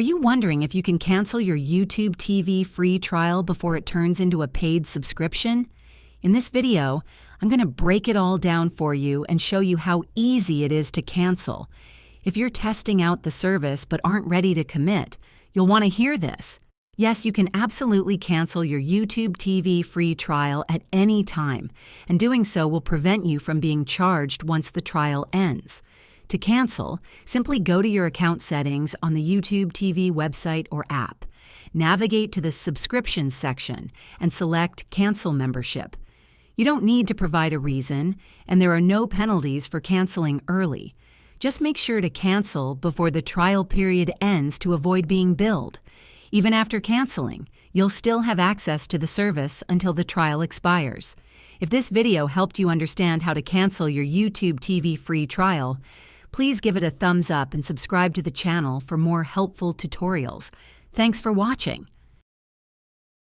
Are you wondering if you can cancel your YouTube TV free trial before it turns into a paid subscription? In this video, I'm going to break it all down for you and show you how easy it is to cancel. If you're testing out the service but aren't ready to commit, you'll want to hear this. Yes, you can absolutely cancel your YouTube TV free trial at any time, and doing so will prevent you from being charged once the trial ends. To cancel, simply go to your account settings on the YouTube TV website or app. Navigate to the Subscriptions section and select Cancel Membership. You don't need to provide a reason, and there are no penalties for canceling early. Just make sure to cancel before the trial period ends to avoid being billed. Even after canceling, you'll still have access to the service until the trial expires. If this video helped you understand how to cancel your YouTube TV free trial, please give it a thumbs up and subscribe to the channel for more helpful tutorials. Thanks for watching.